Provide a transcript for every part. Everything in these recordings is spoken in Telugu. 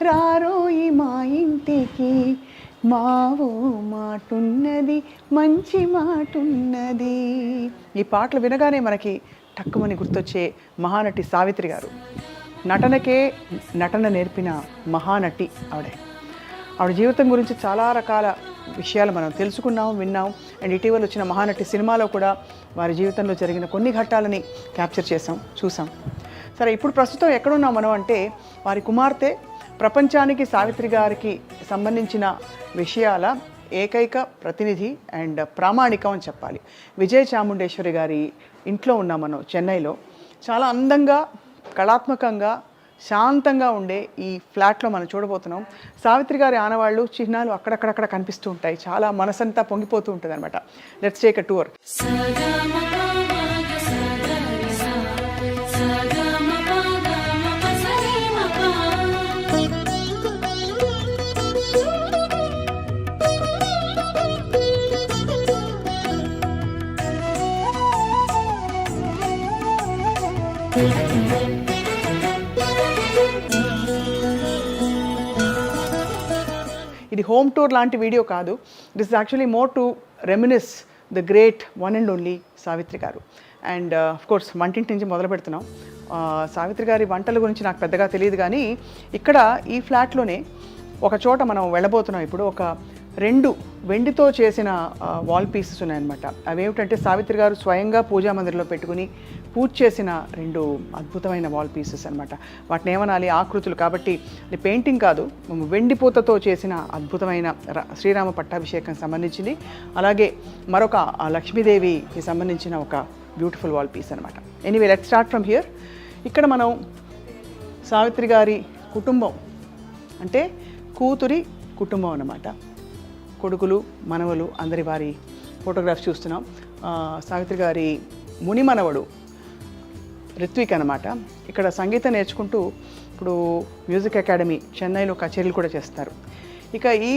రారోయి మా ఇంటికి మావో మాటున్నది మంచి మాటున్నది. ఈ పాటలు వినగానే మనకి టక్కుమని గుర్తొచ్చే మహానటి సావిత్రి గారు. నటనకే నటన నేర్పిన మహానటి ఆవిడ జీవితం గురించి చాలా రకాల విషయాలు మనం తెలుసుకున్నాం, విన్నాం. అండ్ ఇటీవల వచ్చిన మహానటి సినిమాలో కూడా వారి జీవితంలో జరిగిన కొన్ని ఘట్టాలని క్యాప్చర్ చూసాం. సరే, ఇప్పుడు ప్రస్తుతం ఎక్కడున్నాం మనం అంటే వారి కుమార్తె ప్రపంచానికి సావిత్రి గారికి సంబంధించిన విషయాల ఏకైక ప్రతినిధి అండ్ ప్రామాణికం అని చెప్పాలి. విజయ చాముండేశ్వరి గారి ఇంట్లో ఉన్నాం మనం చెన్నైలో. చాలా అందంగా, కళాత్మకంగా, శాంతంగా ఉండే ఈ ఫ్లాట్లో మనం చూడబోతున్నాం. సావిత్రి గారి ఆనవాళ్ళు, చిహ్నాలు అక్కడక్కడక్కడ కనిపిస్తూ ఉంటాయి. చాలా మనసంతా పొంగిపోతూ ఉంటుంది అనమాట. Let's take a tour. ఇది హోమ్ టూర్ లాంటి వీడియో కాదు. This is actually more to reminisce the great one and only Savitri garu. And of course వంటింటి నుంచి మొదలు పెడుతున్నాం. సావిత్రి గారి వంటల గురించి నాకు పెద్దగా తెలియదు, కానీ ఇక్కడ ఈ ఫ్లాట్లోనే ఒక చోట మనం వెళ్ళబోతున్నాం. ఇప్పుడు ఒక 2 వెండితో చేసిన వాల్ పీసెస్ ఉన్నాయన్నమాట. అవేమిటంటే సావిత్రి గారు స్వయంగా పూజా మందిరంలో పెట్టుకుని పూజ చేసిన 2 అద్భుతమైన వాల్ పీసెస్ అనమాట. వాటిని ఏమనాలి, ఆకృతులు కాబట్టి పెయింటింగ్ కాదు, వెండి పూతతో చేసిన అద్భుతమైన శ్రీరామ పట్టాభిషేకం సంబంధించింది. అలాగే మరొక లక్ష్మీదేవికి సంబంధించిన ఒక బ్యూటిఫుల్ వాల్ పీస్ అనమాట. Anyway, let's start from here. ఇక్కడ మనం సావిత్రి గారి కుటుంబం అంటే కూతురి కుటుంబం అన్నమాట. కొడుకులు, మనవలు, అందరి వారి ఫోటోగ్రాఫ్స్ చూస్తున్నాం. సావిత్రి గారి ముని మనవడు రిత్విక్ అనమాట. ఇక్కడ సంగీతం నేర్చుకుంటూ ఇప్పుడు మ్యూజిక్ అకాడమీ చెన్నైలో కచేరీలు కూడా చేస్తారు. ఇక ఈ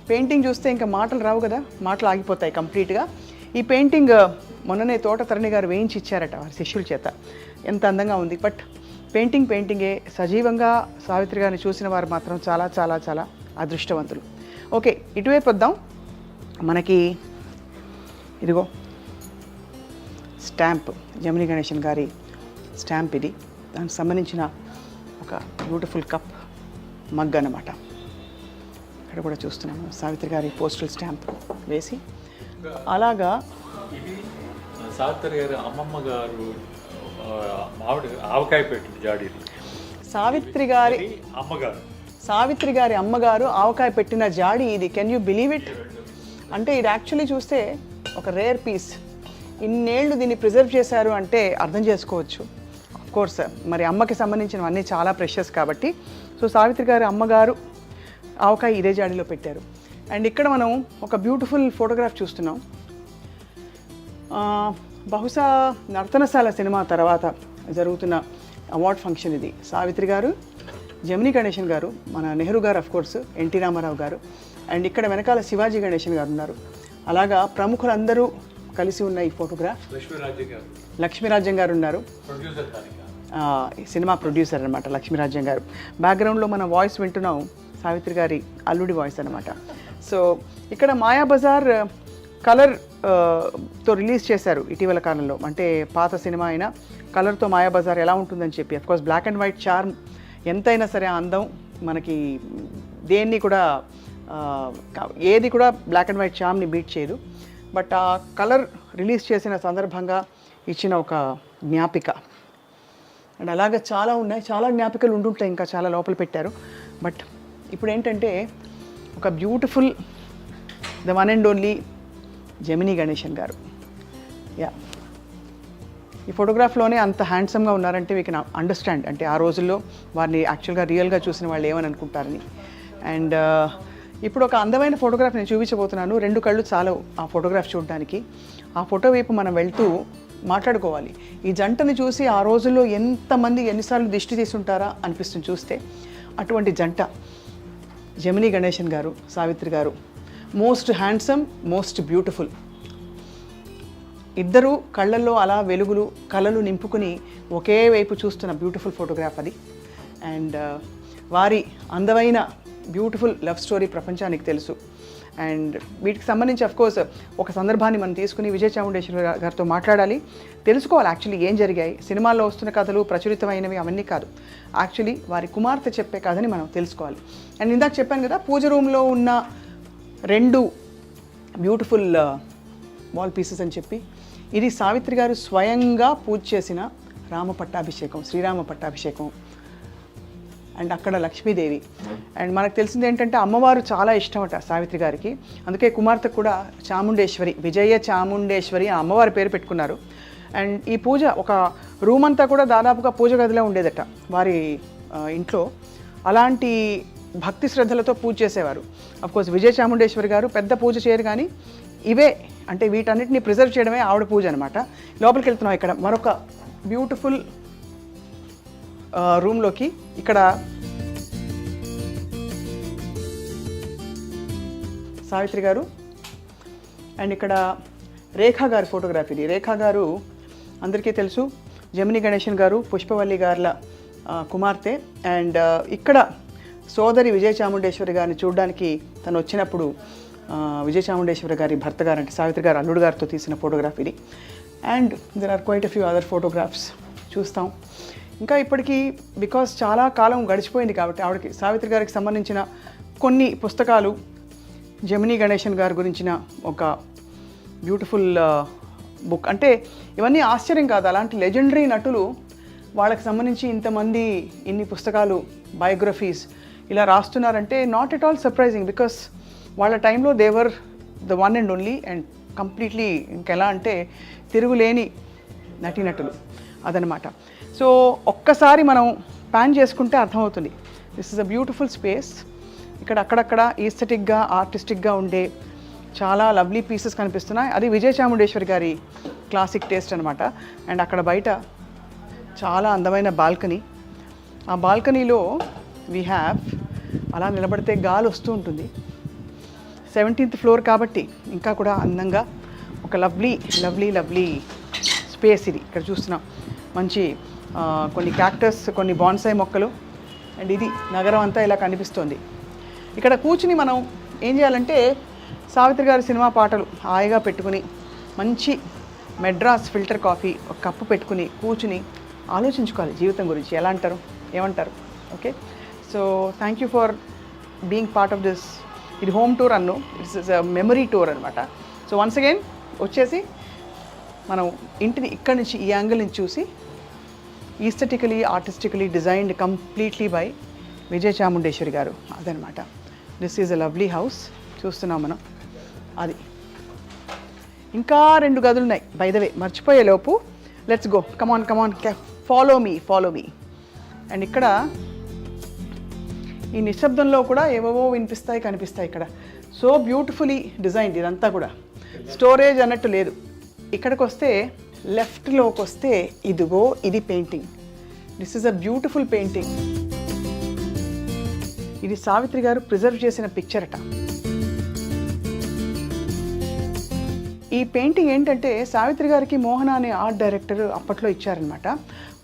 పెయింటింగ్ చూస్తే ఇంకా మాటలు రావు కదా, మాటలు ఆగిపోతాయి కంప్లీట్గా. ఈ పెయింటింగ్ మొన్ననే తోట తరణి గారు వేయించి ఇచ్చారట వారి శిష్యుల చేత. ఎంత అందంగా ఉంది. బట్ పెయింటింగే. సజీవంగా సావిత్రి గారిని చూసిన వారు మాత్రం చాలా చాలా చాలా అదృష్టవంతులు. ఓకే, ఇటువైపు వద్దాం. మనకి ఇదిగో స్టాంప్, జమినీ గణేశన్ గారి స్టాంప్ ఇది. దానికి సంబంధించిన ఒక బ్యూటిఫుల్ కప్, మగ్ అన్నమాట. ఇక్కడ కూడా చూస్తున్నాము సావిత్రి గారి పోస్టల్ స్టాంప్ వేసి. అలాగా సావిత్రి గారి అమ్మమ్మ గారు ఆవకాయ పెట్టింది జాడీ. సావిత్రి గారి అమ్మగారు ఆవకాయ పెట్టిన జాడి ఇది. Can you believe it? అంటే ఇది యాక్చువల్లీ చూస్తే ఒక రేర్ పీస్. ఇన్నేళ్ళు దీన్ని ప్రిజర్వ్ చేశారు అంటే అర్థం చేసుకోవచ్చు. ఆఫ్ కోర్స్ మరి అమ్మకి సంబంధించినవన్నీ చాలా ప్రెషియస్ కాబట్టి. సో సావిత్రి గారి అమ్మగారు ఆవకాయ ఇదే జాడీలో పెట్టారు. అండ్ ఇక్కడ మనం ఒక బ్యూటిఫుల్ ఫోటోగ్రాఫ్ చూస్తున్నాం. బహుశా నర్తనశాల సినిమా తర్వాత జరుగుతున్న అవార్డ్ ఫంక్షన్ ఇది. సావిత్రి గారు, జమినీ గణేశన్ గారు, మన నెహ్రూ గారు, ఆఫ్ కోర్స్ ఎన్టీ రామారావు గారు, అండ్ ఇక్కడ వెనకాల శివాజీ గణేశన్ గారు ఉన్నారు. అలాగా ప్రముఖులందరూ కలిసి ఉన్న ఈ ఫోటోగ్రాఫ్. లక్ష్మీరాజ్యం గారు ఉన్నారు, సినిమా ప్రొడ్యూసర్ అనమాట లక్ష్మీరాజ్యం గారు. బ్యాక్గ్రౌండ్లో మన వాయిస్ వింటున్నాం, సావిత్రి గారి అల్లుడి వాయిస్ అనమాట. సో ఇక్కడ మాయాబజార్ కలర్తో రిలీజ్ చేశారు ఇటీవల కాలంలో. అంటే పాత సినిమా అయినా కలర్తో మాయాబజార్ ఎలా ఉంటుందని చెప్పి. Of course black and white charm ఎంతైనా సరే అందం మనకి దేన్ని కూడా ఏది కూడా బ్లాక్ అండ్ వైట్ చార్మ్ని బీట్ చేయదు. బట్ ఆ కలర్ రిలీజ్ చేసిన సందర్భంగా ఇచ్చిన ఒక జ్ఞాపిక. అండ్ అలాగే చాలా ఉన్నాయి, చాలా జ్ఞాపికలు ఉంటుంటాయి, ఇంకా చాలా లోపల పెట్టారు. బట్ ఇప్పుడు ఏంటంటే ఒక beautiful the one and only Gemini Ganesan garu. Yeah, ఈ ఫోటోగ్రాఫ్లోనే అంత హ్యాండ్సమ్గా ఉన్నారంటే వీ కెన్ అండర్స్టాండ్. అంటే ఆ రోజుల్లో వారిని యాక్చువల్గా రియల్గా చూసిన వాళ్ళు ఏమని అనుకుంటారని. అండ్ ఇప్పుడు ఒక అందమైన ఫోటోగ్రాఫ్ నేను చూపించబోతున్నాను. 2 కళ్ళు చాలు ఆ ఫోటోగ్రాఫ్ చూడడానికి. ఆ ఫోటో వైపు మనం వెళ్తూ మాట్లాడుకోవాలి. ఈ జంటని చూసి ఆ రోజుల్లో ఎంతమంది ఎన్నిసార్లు దిష్టి తీసుంటారా అనిపిస్తుంది చూస్తే. అటువంటి జంట జమినీ గణేశన్ గారు, సావిత్రి గారు. Most handsome, most beautiful. ఇద్దరు కళ్ళల్లో అలా వెలుగులు, కళలు నింపుకుని ఒకే వైపు చూస్తున్న బ్యూటిఫుల్ ఫోటోగ్రాఫ్ అది. అండ్ వారి అందమైన బ్యూటిఫుల్ లవ్ స్టోరీ ప్రపంచానికి తెలుసు. అండ్ వీటికి సంబంధించి అఫ్కోర్స్ ఒక సందర్భాన్ని మనం తీసుకుని విజయ చాముండేశ్వరి గారితో మాట్లాడాలి, తెలుసుకోవాలి యాక్చువల్లీ ఏం జరిగాయి, సినిమాల్లో వస్తున్న కథలు ప్రచురితమైనవి అవన్నీ కాదు, యాక్చువల్లీ వారి కుమార్తె చెప్పే కథని మనం తెలుసుకోవాలి. అండ్ ఇందాక చెప్పాను కదా, పూజ రూమ్లో ఉన్న 2 బ్యూటిఫుల్ వాల్ పీసెస్ అని చెప్పి, ఇది సావిత్రి గారు స్వయంగా పూజ చేసిన రామ పట్టాభిషేకం, శ్రీరామ పట్టాభిషేకం. అండ్ అక్కడ లక్ష్మీదేవి. అండ్ మనకు తెలిసింది ఏంటంటే అమ్మవారు చాలా ఇష్టమట సావిత్రి గారికి, అందుకే కుమార్తె కూడా చాముండేశ్వరి, విజయ చాముండేశ్వరి ఆ అమ్మవారి పేరు పెట్టుకున్నారు. అండ్ ఈ పూజ ఒక రూమ్ అంతా కూడా దాదాపుగా పూజ గదిలో ఉండేదట వారి ఇంట్లో. అలాంటి భక్తి శ్రద్ధలతో పూజ చేసేవారు. అఫ్కోర్స్ విజయ చాముండేశ్వరి గారు పెద్ద పూజ చేయరు, కానీ ఇవే అంటే వీటన్నిటిని ప్రిజర్వ్ చేయడమే ఆవిడ పూజ అనమాట. లోపలికి వెళ్తున్నాం. ఇక్కడ మరొక బ్యూటిఫుల్ రూమ్లోకి. ఇక్కడ సావిత్రి గారు అండ్ ఇక్కడ రేఖా గారి ఫోటోగ్రఫీ. ఇది రేఖా గారు అందరికీ తెలుసు, జమిని గణేశన్ గారు పుష్పవల్లి గారుల కుమార్తె. అండ్ ఇక్కడ సోదరి విజయ చాముండేశ్వరి గారిని చూడడానికి తను వచ్చినప్పుడు విజయ చాముండేశ్వరి గారి భర్త గారు అంటే సావిత్రి గారు అల్లుడు గారితో తీసిన ఫోటోగ్రఫీ ఇది. And there are quite a few other photographs చూస్తాం. ఇంకా ఇప్పటికీ బికాస్ చాలా కాలం గడిచిపోయింది కాబట్టి ఆవిడకి సావిత్రి గారికి సంబంధించిన కొన్ని పుస్తకాలు, జమిని గణేశన్ గారి గురించిన ఒక బ్యూటిఫుల్ బుక్. అంటే ఇవన్నీ ఆశ్చర్యం కాదు, అలాంటి లెజెండరీ నటులు వాళ్ళకి సంబంధించి ఇంతమంది ఇన్ని పుస్తకాలు, బయోగ్రఫీస్ ఇలా రాస్తున్నారంటే not at all surprising, because వాళ్ళ టైంలో they were the one and only and completely ఇంకెలా అంటే తిరుగులేని నటీనటులు అదనమాట. సో ఒక్కసారి మనం ప్యాన్ చేసుకుంటే అర్థమవుతుంది. This is a beautiful space. ఇక్కడ అక్కడక్కడ ఈస్థెటిక్గా ఆర్టిస్టిక్గా ఉండే చాలా లవ్లీ పీసెస్ కనిపిస్తున్నాయి. అది విజయ చాముండేశ్వరి గారి క్లాసిక్ టేస్ట్ అనమాట. అండ్ అక్కడ బయట చాలా అందమైన బాల్కనీ. ఆ బాల్కనీలో వీ హ్యావ్ అలా నిలబడితే గాలి వస్తూ ఉంటుంది. 17th ఫ్లోర్ కాబట్టి ఇంకా కూడా అందంగా ఒక లవ్లీ లవ్లీ లవ్లీ స్పేస్ ఇది. ఇక్కడ చూస్తున్నాం మంచి కొన్ని క్యాక్టస్, కొన్ని బాన్సాయి మొక్కలు. అండ్ ఇది నగరం అంతా ఇలా కనిపిస్తోంది. ఇక్కడ కూర్చుని మనం ఏం చేయాలంటే సావిత్రి గారి సినిమా పాటలు హాయిగా పెట్టుకుని మంచి మెడ్రాస్ ఫిల్టర్ కాఫీ ఒక కప్పు పెట్టుకుని కూర్చుని ఆలోచించుకోవాలి జీవితం గురించి. ఎలా అంటారు, ఏమంటారు? Okay, so thank you for being part of this. ఇది హోమ్ టూర్ అన్ను, ఇట్స్ మెమరీ టూర్ అనమాట. సో వన్స్ అగైన్ వచ్చేసి మనం ఇంటిని ఇక్కడి నుంచి ఈ యాంగిల్ నుంచి చూసి aesthetically artistically designed completely by Vijaya Chamundeswari garu అదనమాట. This is a lovely house. చూస్తున్నాం మనం. అది ఇంకా 2 గదులు ఉన్నాయి బై ద వే, మర్చిపోయే లోపు. Let's go, come on come on, follow me. And ఇక్కడ ఈ నిశ్శబ్దంలో కూడా ఏవేవో వినిపిస్తాయి, కనిపిస్తాయి ఇక్కడ. సో బ్యూటిఫుల్లీ డిజైన్డ్ ఇదంతా కూడా. స్టోరేజ్ అన్నట్టు లేదు. ఇక్కడికి వస్తే లెఫ్ట్లోకి వస్తే ఇదిగో ఇది painting. This is a beautiful painting. ఇది సావిత్రి గారు ప్రిజర్వ్ చేసిన పిక్చర్ అట. ఈ పెయింటింగ్ ఏంటంటే సావిత్రి గారికి మోహన అనే ఆర్ట్ డైరెక్టర్ అప్పట్లో ఇచ్చారనమాట.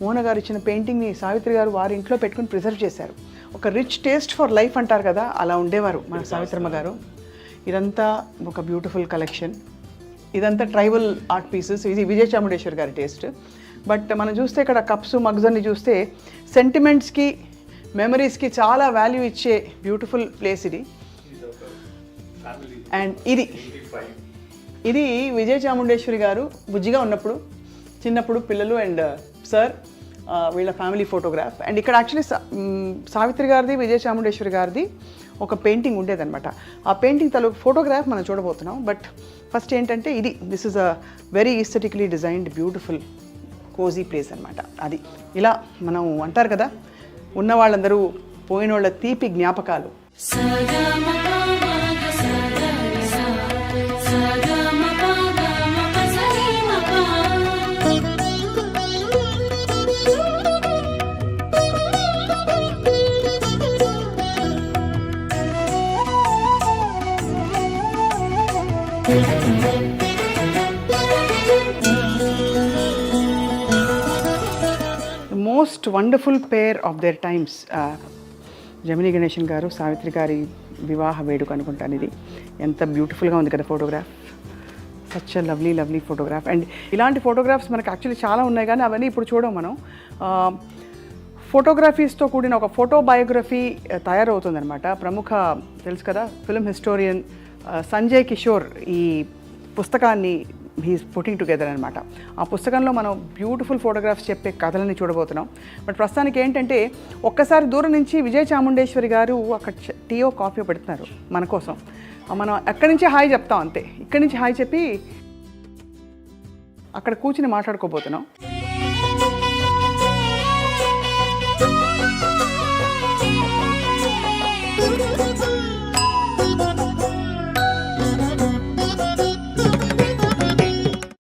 మోహన గారు ఇచ్చిన పెయింటింగ్ని సావిత్రి గారు వారి ఇంట్లో పెట్టుకుని ప్రిజర్వ్ చేశారు. ఒక రిచ్ టేస్ట్ ఫర్ లైఫ్ అంటారు కదా, అలా ఉండేవారు మన సావిత్రమ్మ గారు. ఇదంతా ఒక బ్యూటిఫుల్ కలెక్షన్. ఇదంతా ట్రైబల్ ఆర్ట్ పీసెస్. ఇది విజయ చాముండేశ్వరి గారి టేస్ట్. బట్ మనం చూస్తే ఇక్కడ కప్స్, మగ్స్ అన్ని చూస్తే సెంటిమెంట్స్కి, మెమరీస్కి చాలా వాల్యూ ఇచ్చే బ్యూటిఫుల్ ప్లేస్ ఇది. అండ్ ఇది విజయ చాముండేశ్వరి గారు బుజ్జిగా ఉన్నప్పుడు, చిన్నప్పుడు పిల్లలు అండ్ సార్ వీళ్ళ ఫ్యామిలీ ఫోటోగ్రాఫ్. అండ్ ఇక్కడ యాక్చువల్లీ సావిత్రి గారిది, విజయ చాముండేశ్వరి గారిది ఒక పెయింటింగ్ ఉండేదన్నమాట. ఆ పెయింటింగ్ తల ఫోటోగ్రాఫ్ మనం చూడబోతున్నాం. బట్ ఫస్ట్ ఏంటంటే this is a very aesthetically designed beautiful cosy place అనమాట. అది ఇలా మనం అంటారు కదా, ఉన్న వాళ్ళందరూ పోయిన వాళ్ళ తీపి జ్ఞాపకాలు. The most wonderful pair of their times. జమినీ గణేషన్ గారు సావిత్రి గారి వివాహ వేడుక అనుకుంటాను ఇది. ఎంత బ్యూటిఫుల్గా ఉంది కదా photograph. Such lovely lovely photograph. And ఇలాంటి ఫోటోగ్రాఫ్స్ మనకు యాక్చువల్లీ చాలా ఉన్నాయి కానీ అవన్నీ ఇప్పుడు చూడం మనం. ఫోటోగ్రఫీస్తో కూడిన ఒక ఫోటో బయోగ్రఫీ తయారవుతుందన్నమాట. ప్రముఖ తెలుసు కదా ఫిల్మ్ హిస్టోరియన్ సంజయ్ కిషోర్ ఈ పుస్తకాన్ని హీస్ పుట్టింగ్ టుగెదర్ అనమాట. ఆ పుస్తకంలో మనం బ్యూటిఫుల్ ఫోటోగ్రాఫ్స్ చెప్పే కథలని చూడబోతున్నాం. బట్ ప్రస్తుతానికి ఏంటంటే ఒక్కసారి దూరం నుంచి విజయ చాముండేశ్వరి గారు అక్కడ టీయో కాఫీ పెడుతున్నారు మన కోసం. మనం అక్కడి నుంచి హాయ్ చెప్తాం అంతే. ఇక్కడి నుంచి హాయ్ చెప్పి అక్కడ కూర్చుని మాట్లాడుకోబోతున్నాం.